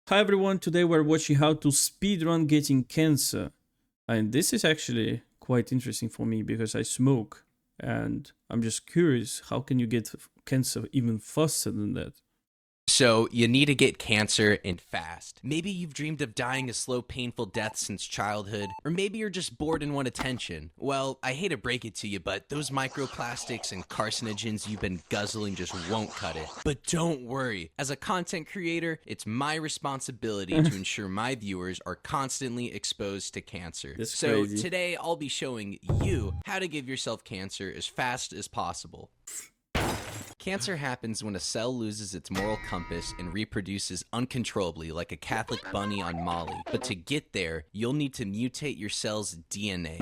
Hi everyone, today we're watching how to speedrun getting cancer. And this is actually quite interesting for me because I smoke and I'm just curious, how can you get cancer even faster than that? So, you need to get cancer and fast. Maybe you've dreamed of dying a slow, painful death since childhood, or maybe you're just bored and want attention. Well, I hate to break it to you, but those microplastics and carcinogens you've been guzzling just won't cut it. But don't worry, as a content creator, it's my responsibility to ensure my viewers are constantly exposed to cancer. That's So, crazy. today I'll be showing you how to give yourself cancer as fast as possible. Cancer happens when a cell loses its moral compass and reproduces uncontrollably like a Catholic bunny on Molly. But to get there, you'll need to mutate your cell's DNA.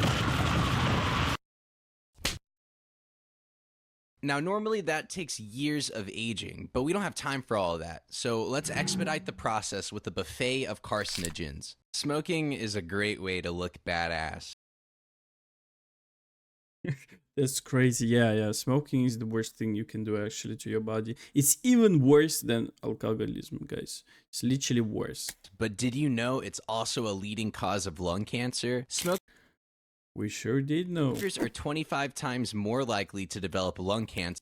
Now, normally that takes years of aging, but we don't have time for all of that. So let's expedite the process with a buffet of carcinogens. Smoking is a great way to look badass. That's crazy. Yeah. Smoking is the worst thing you can do actually to your body. It's even worse than alcoholism, guys. It's literally worse. But did you know it's also a leading cause of lung cancer? We sure did know. Smokers are 25 times more likely to develop lung cancer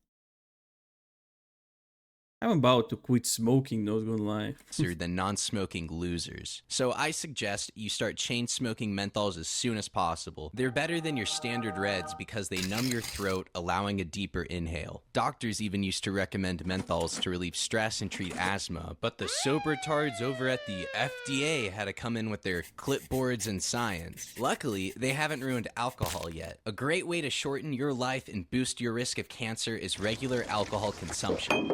I'm about to quit smoking, not gonna lie. than non-smoking losers. So I suggest you start chain smoking menthols as soon as possible. They're better than your standard reds because they numb your throat, allowing a deeper inhale. Doctors even used to recommend menthols to relieve stress and treat asthma, but the sober tards over at the FDA had to come in with their clipboards and science. Luckily, they haven't ruined alcohol yet. A great way to shorten your life and boost your risk of cancer is regular alcohol consumption.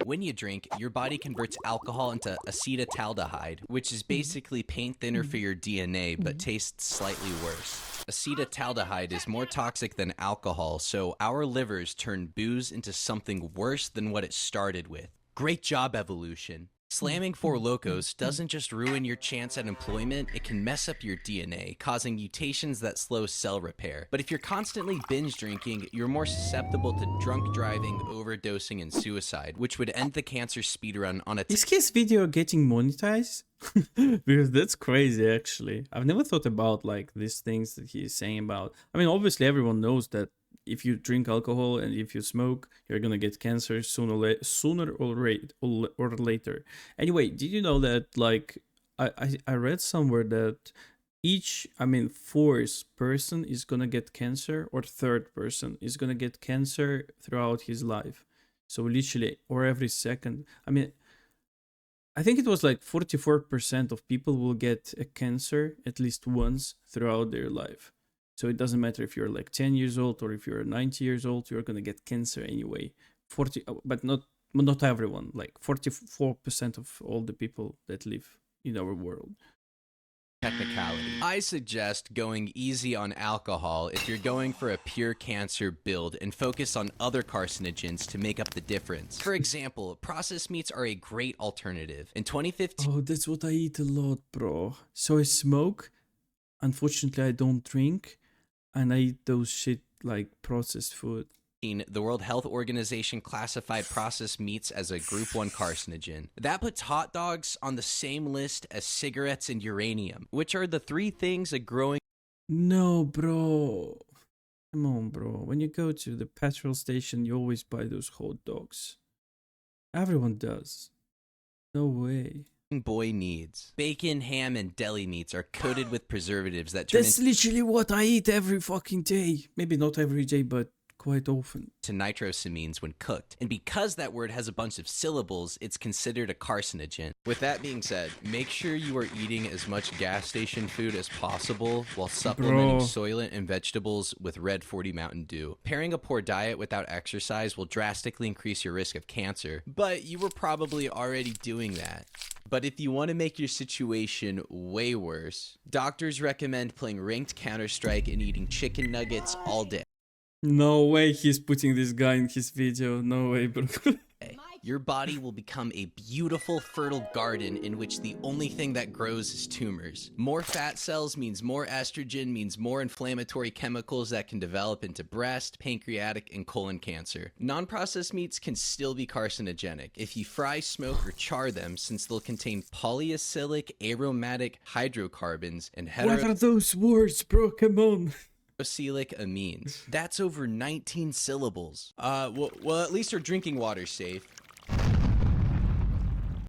When you drink, your body converts alcohol into acetaldehyde, which is basically paint thinner for your DNA but tastes slightly worse. Acetaldehyde is more toxic than alcohol, so our livers turn booze into something worse than what it started with. Great job, evolution. Slamming Four Locos doesn't just ruin your chance at employment, it can mess up your DNA, causing mutations that slow cell repair. But if you're constantly binge drinking, you're more susceptible to drunk driving, overdosing, and suicide, which would end the cancer speedrun on a Is his video getting monetized? Because that's crazy actually. I've never thought about like these things that he's saying about. I mean, obviously everyone knows that if you drink alcohol and if you smoke, you're gonna get cancer sooner or later. Anyway, did you know that like I read somewhere that fourth person is gonna get cancer or third person is gonna get cancer throughout his life. So literally, or every second. I think it was like 44% of people will get a cancer at least once throughout their life. So it doesn't matter if you're like 10 years old or if you're 90 years old, you're going to get cancer anyway. But not everyone, like 44% of all the people that live in our world. technicality. I suggest going easy on alcohol if you're going for a pure cancer build and focus on other carcinogens to make up the difference. For example, processed meats are a great alternative. In 2015, Oh, that's what I eat a lot, bro. So I smoke. Unfortunately, I don't drink. And I eat those shit like processed food. the World Health Organization classified processed meats as a Group 1 carcinogen. That puts hot dogs on the same list as cigarettes and uranium, which are the three things a growing No, bro. Come on, bro. When you go to the petrol station, you always buy those hot dogs. Everyone does. No way. boy needs. Bacon, ham, and deli meats are coated with preservatives that turn That's literally what I eat every fucking day. Maybe not every day, but quite often. into nitrosamines when cooked. And because that word has a bunch of syllables, it's considered a carcinogen. With that being said, make sure you are eating as much gas station food as possible while supplementing Bro. soylent and vegetables with Red 40 Mountain Dew. Pairing a poor diet without exercise will drastically increase your risk of cancer, but you were probably already doing that. But if you want to make your situation way worse, doctors recommend playing ranked Counter-Strike and eating chicken nuggets all day. No way he's putting this guy in his video. No way, bro. your body will become a beautiful, fertile garden in which the only thing that grows is tumors. More fat cells means more estrogen, means more inflammatory chemicals that can develop into breast, pancreatic, and colon cancer. Non-processed meats can still be carcinogenic if you fry, smoke, or char them, since they'll contain polyacylic, aromatic hydrocarbons and What are those words, bro? Come on. heterocelic amines. That's over 19 syllables. Well, at least our drinking water's safe.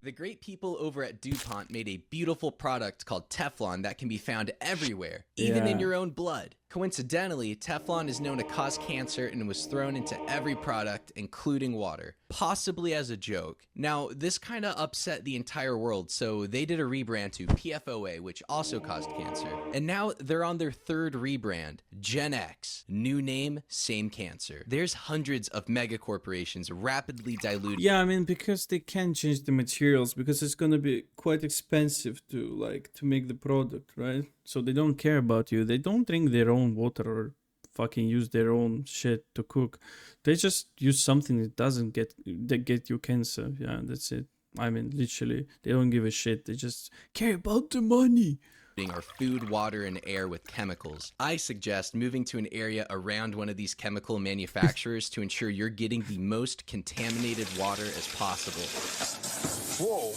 The great people over at DuPont made a beautiful product called Teflon that can be found everywhere, even in your own blood. Coincidentally, Teflon is known to cause cancer and was thrown into every product, including water, possibly as a joke. Now, this kind of upset the entire world, so they did a rebrand to PFOA, which also caused cancer. And now they're on their third rebrand, Gen X. New name, same cancer. There's hundreds of mega corporations rapidly diluting. Yeah, I mean, because they can't change the materials, because it's gonna be quite expensive to make the product, right? So they don't care about you. They don't drink their own water or fucking use their own shit to cook. They just use something that doesn't get you cancer. Yeah, that's it. I mean, literally, they don't give a shit. They just care about the money. Our food, water, and air with chemicals. I suggest moving to an area around one of these chemical manufacturers to ensure you're getting the most contaminated water as possible. Whoa.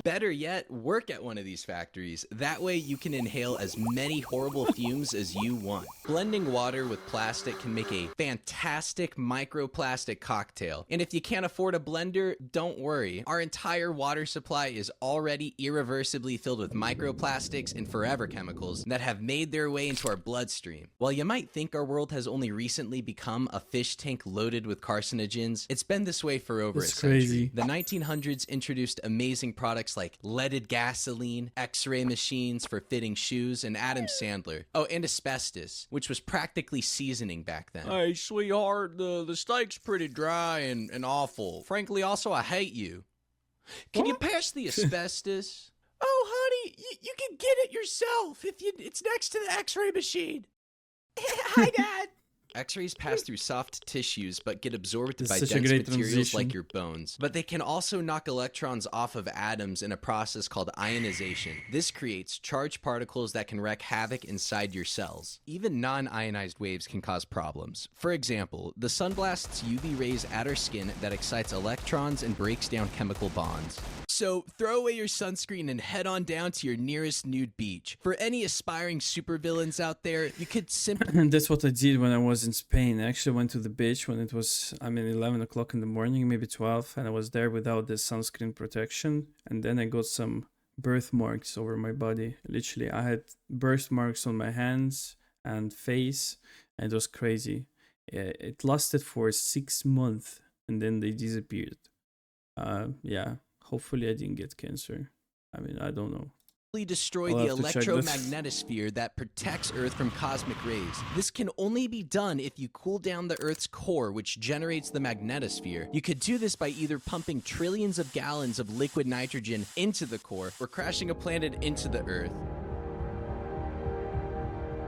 Better yet, work at one of these factories. That way you can inhale as many horrible fumes as you want. Blending water with plastic can make a fantastic microplastic cocktail. And if you can't afford a blender, don't worry. Our entire water supply is already irreversibly filled with microplastics and forever chemicals that have made their way into our bloodstream. While you might think our world has only recently become a fish tank loaded with carcinogens, it's been this way for over a century. Crazy. The 1900s introduced amazing products like leaded gasoline, x-ray machines for fitting shoes, and Adam Sandler. Oh, and asbestos, which was practically seasoning back then. Hey, sweetheart, the steak's pretty dry and awful. Frankly, also, I hate you. Can you pass the asbestos? Oh, honey, you can get it yourself if it's next to the x-ray machine. Hi, Dad. X-rays pass through soft tissues but get absorbed by dense materials like your bones. But they can also knock electrons off of atoms in a process called ionization. This creates charged particles that can wreak havoc inside your cells. Even non-ionized waves can cause problems. For example, the sun blasts UV rays at our skin that excites electrons and breaks down chemical bonds. So throw away your sunscreen and head on down to your nearest nude beach. For any aspiring supervillains out there, you could simply... And that's what I did when I was in Spain. I actually went to the beach when it was, 11 o'clock in the morning, maybe 12, and I was there without the sunscreen protection. And then I got some birthmarks over my body. Literally, I had birthmarks on my hands and face, and it was crazy. It lasted for 6 months, and then they disappeared. Yeah. Hopefully I didn't get cancer. I don't know. Destroy the electromagnetosphere that protects Earth from cosmic rays. This can only be done if you cool down the Earth's core, which generates the magnetosphere. You could do this by either pumping trillions of gallons of liquid nitrogen into the core or crashing a planet into the Earth.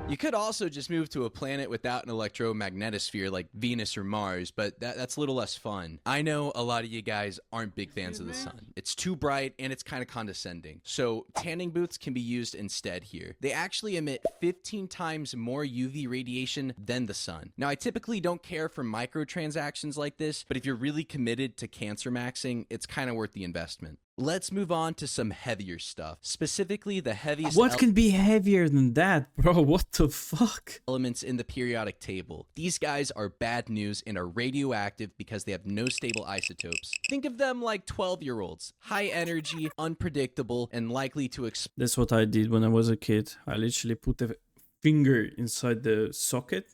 You could also just move to a planet without an electromagnetosphere like Venus or Mars, but that's a little less fun. I know a lot of you guys aren't big fans of the sun. It's too bright and it's kind of condescending. So tanning booths can be used instead here. They actually emit 15 times more UV radiation than the sun. Now, I typically don't care for microtransactions like this, but if you're really committed to cancer maxing, it's kind of worth the investment. Let's move on to some heavier stuff, specifically the heaviest... What can be heavier than that, bro? What the fuck? Elements in the periodic table. These guys are bad news and are radioactive because they have no stable isotopes. Think of them like 12-year-olds. High energy, unpredictable, and likely to explode. That's what I did when I was a kid. I literally put a finger inside the socket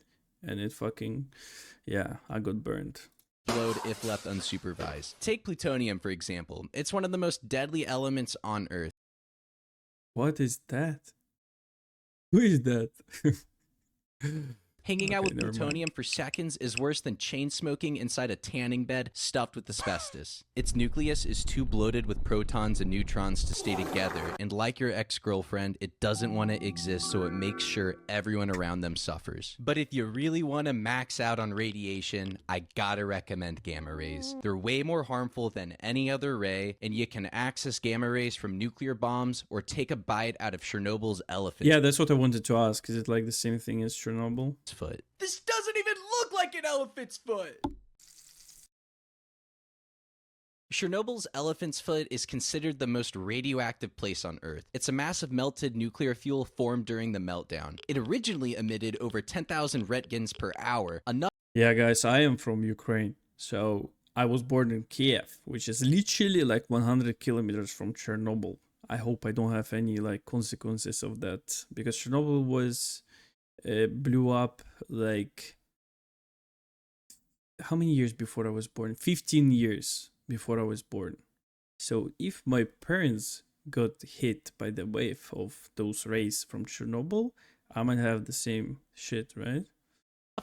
and it fucking... Yeah, I got burned. If left unsupervised. Take plutonium, for example. It's one of the most deadly elements on Earth. What is that? Who is that? Hanging out Okay, with never mind. plutonium for seconds is worse than chain smoking inside a tanning bed stuffed with asbestos. Its nucleus is too bloated with protons and neutrons to stay together, and like your ex-girlfriend, it doesn't want to exist, so it makes sure everyone around them suffers. But if you really want to max out on radiation, I gotta recommend gamma rays. They're way more harmful than any other ray, and you can access gamma rays from nuclear bombs or take a bite out of Chernobyl's elephant Yeah, that's what I wanted to ask. Is it like the same thing as Chernobyl? foot. This doesn't even look like an elephant's foot! Chernobyl's elephant's foot is considered the most radioactive place on Earth. It's a mass of melted nuclear fuel formed during the meltdown. It originally emitted over 10,000 roentgens per hour, enough Yeah, guys, I am from Ukraine. So I was born in Kiev, which is literally like 100 kilometers from Chernobyl. I hope I don't have any like consequences of that, because Chernobyl was blew up like how many years before I was born? 15 years before I was born. So if my parents got hit by the wave of those rays from Chernobyl, I might have the same shit, right?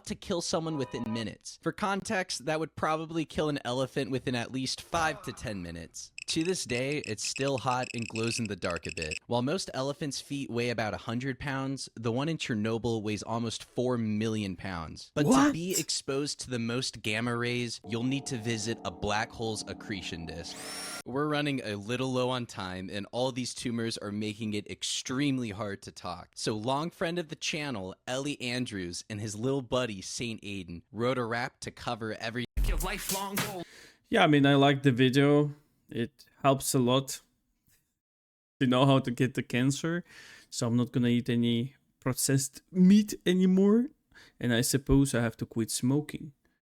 to kill someone within minutes. For context, that would probably kill an elephant within at least 5 to 10 minutes. To this day, it's still hot and glows in the dark a bit. While most elephants' feet weigh about 100 pounds, the one in Chernobyl weighs almost 4 million pounds. But to be exposed to the most gamma rays, you'll need to visit a black hole's accretion disk. We're running a little low on time, and all these tumors are making it extremely hard to talk. So long friend of the channel, Ellie Andrews, and his little buddy, Saint Aiden, wrote a rap to cover every lifelong goal. Yeah, I mean, I like the video. It helps a lot to know how to get the cancer. So I'm not gonna eat any processed meat anymore. And I suppose I have to quit smoking.